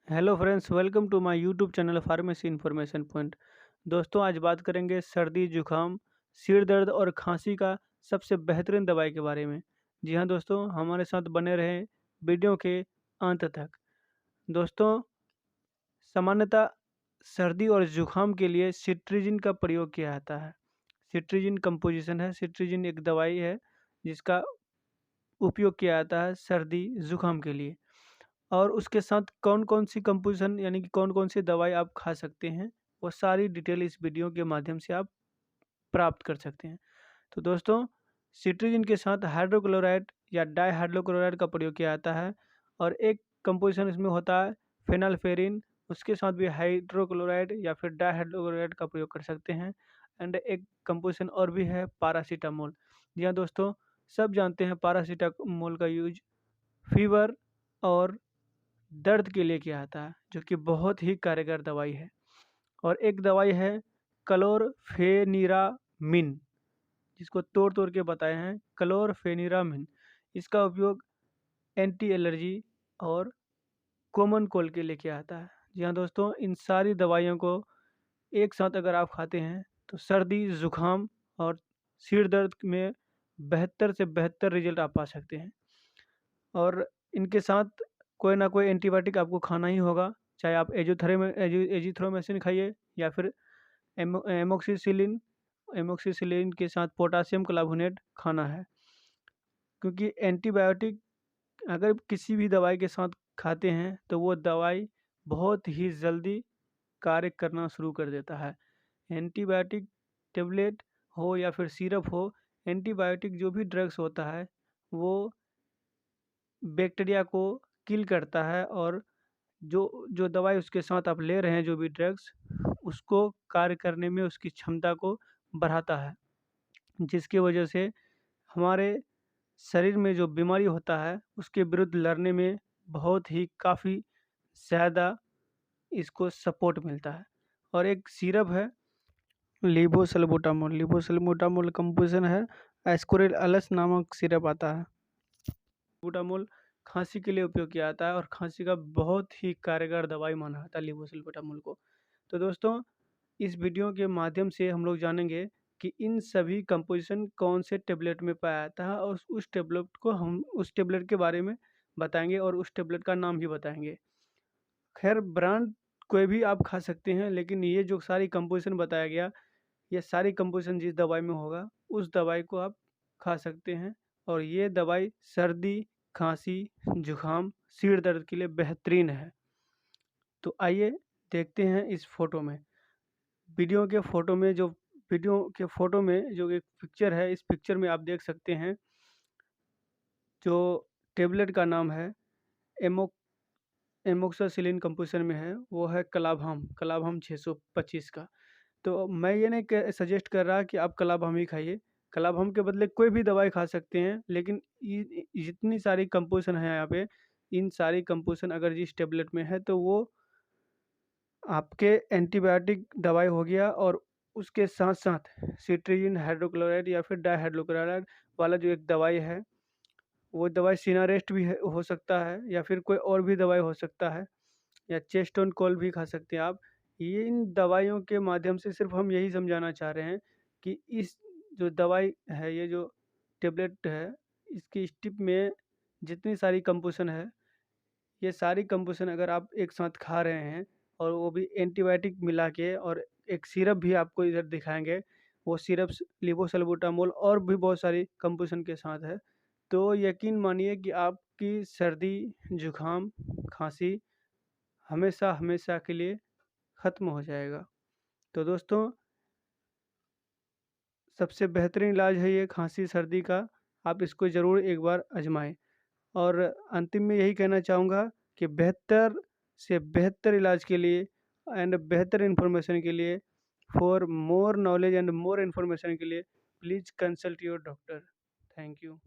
Hello friends, welcome to my YouTube channel pharmacy information point. दोस्तों, आज बात करेंगे सर्दी जुखाम, सिर दर्द और खांसी का सबसे बेहतरीन दवाई के बारे में। जी हाँ दोस्तों, हमारे साथ बने रहें वीडियो के अंत तक। दोस्तों, सामान्यतः सर्दी और जुखाम के लिए सिट्रीजिन का प्रयोग किया जाता है। सिट्रीजिन कंपोजिशन है। सिट्रीजिन एक दवाई है जिसका उपयोग किया जाता है सर्दी जुखाम के लिए। और उसके साथ कौन-कौन सी कंपोज़िशन यानी कि कौन-कौन सी दवाई आप खा सकते हैं, वो सारी डिटेल इस वीडियो के माध्यम से आप प्राप्त कर सकते हैं। तो दोस्तों, सिट्रीजिन के साथ हाइड्रोक्लोराइड या डाइहाइड्रोक्लोराइड का प्रयोग किया जाता है और एक कंपोज़िशन इसमें होता है फेनल्फेरिन, उसके साथ भी हाइड्रोक्लोराइड या फिर डाइहाइड्रोक्लोराइड का प्रयोग कर सकते हैं। एंड एक कंपोज़िशन और भी है पैरासिटामोल। जी हाँ दोस्तों, सब जानते हैं पैरासिटामोल का यूज़ फ़ीवर और दर्द के लिए किया जाता है, जो कि बहुत ही कारगर दवाई है। और एक दवाई है क्लोरफेनिरामिन, जिसको तोड़-तोड़ के बताए हैं क्लोरफेनिरामिन। इसका उपयोग एंटी एलर्जी और कॉमन कोल्ड के लिए किया जाता है। जी हाँ दोस्तों, इन सारी दवाइयों को एक साथ अगर आप खाते हैं, तो सर्दी, ज़ुकाम और सिर दर्द में बेहतर से बेहतर रिज़ल्ट आप पा सकते हैं। और इनके साथ कोई ना कोई एंटीबायोटिक आपको खाना ही होगा, चाहे आप एज़िथ्रोमाइसिन खाइए या फिर एमोक्सिसिलिन एमोक्सिसिलिन के साथ पोटेशियम क्लावुनेट खाना है। क्योंकि एंटीबायोटिक अगर किसी भी दवाई के साथ खाते हैं, तो वो दवाई बहुत ही जल्दी कार्य करना शुरू कर देता है। एंटीबायोटिक टेबलेट हो या फिर सिरप हो, एंटीबायोटिक जो भी ड्रग्स होता है, वो बैक्टीरिया को किल करता है और जो जो दवाई उसके साथ आप ले रहे हैं, जो भी ड्रग्स, उसको कार्य करने में उसकी क्षमता को बढ़ाता है। जिसकी वजह से हमारे शरीर में जो बीमारी होता है, उसके विरुद्ध लड़ने में बहुत ही काफ़ी ज़्यादा इसको सपोर्ट मिलता है। और एक सिरप है लीवोसल्बुटामोल। लीवोसल्बुटामोल कंपोज़िशन है एस्कोरिलअलस नामक सिरप आता है। सल्बुटामोल खांसी के लिए उपयोग किया जाता है और खांसी का बहुत ही कारगर दवाई माना जाता है लीवोसल्बुटामोल को। तो दोस्तों, इस वीडियो के माध्यम से हम लोग जानेंगे कि इन सभी कंपोजिशन कौन से टेबलेट में पाया जाता है और उस टेबलेट को हम उस टेबलेट के बारे में बताएंगे और उस टेबलेट का नाम भी बताएंगे। खैर, ब्रांड कोई भी आप खा सकते हैं, लेकिन ये जो सारी कंपोजिशन बताया गया, ये सारी कंपोजिशन जिस दवाई में होगा, उस दवाई को आप खा सकते हैं। और ये दवाई सर्दी, खांसी, जुकाम, सिर दर्द के लिए बेहतरीन है। तो आइए देखते हैं इस फ़ोटो में। वीडियो के फ़ोटो में जो एक पिक्चर है, इस पिक्चर में आप देख सकते हैं, जो टेबलेट का नाम है एमो एमोक्सासिलिन कंपोज़िशन में है, वो है कलाभाम 625 का। तो मैं ये नहीं सजेस्ट कर रहा कि आप कलाभम ही खाइए। कलाभम के बदले कोई भी दवाई खा सकते हैं, लेकिन जितनी सारी कंपोज़िशन है यहाँ पे, इन सारी कंपोज़िशन अगर जिस टेबलेट में है, तो वो आपके एंटीबायोटिक दवाई हो गया और उसके साथ-साथ सिट्रीजिन हाइड्रोक्लोराइड या फिर डाइहाइड्रोक्लोराइड वाला जो एक दवाई है, वो दवाई सिनारेस्ट भी है, हो सकता है या फिर कोई और भी दवाई हो सकता है, या चेस्टोन कोल भी खा सकते हैं आप। ये इन दवाइयों के माध्यम से सिर्फ़ हम यही समझाना चाह रहे हैं कि इस जो दवाई है, ये जो टेबलेट है, इसकी स्ट्रिप में जितनी सारी कंपोज़िशन है, ये सारी कंपोज़िशन अगर आप एक साथ खा रहे हैं और वो भी एंटीबायोटिक मिला के, और एक सिरप भी आपको इधर दिखाएँगे, वो सिरप्स लीवोसल्बुटामोल और भी बहुत सारी कंपोज़िशन के साथ है। तो यकीन मानिए कि आपकी सर्दी, जुकाम, खाँसी हमेशा के लिए ख़त्म हो जाएगा। तो दोस्तों, सबसे बेहतरीन इलाज है ये खाँसी, सर्दी का। आप इसको ज़रूर एक बार आज़माएँ। और अंतिम में यही कहना चाहूँगा कि बेहतर से बेहतर इलाज के लिए एंड बेहतर इन्फॉर्मेशन के लिए, for more knowledge and more information के लिए, please consult your doctor. Thank you.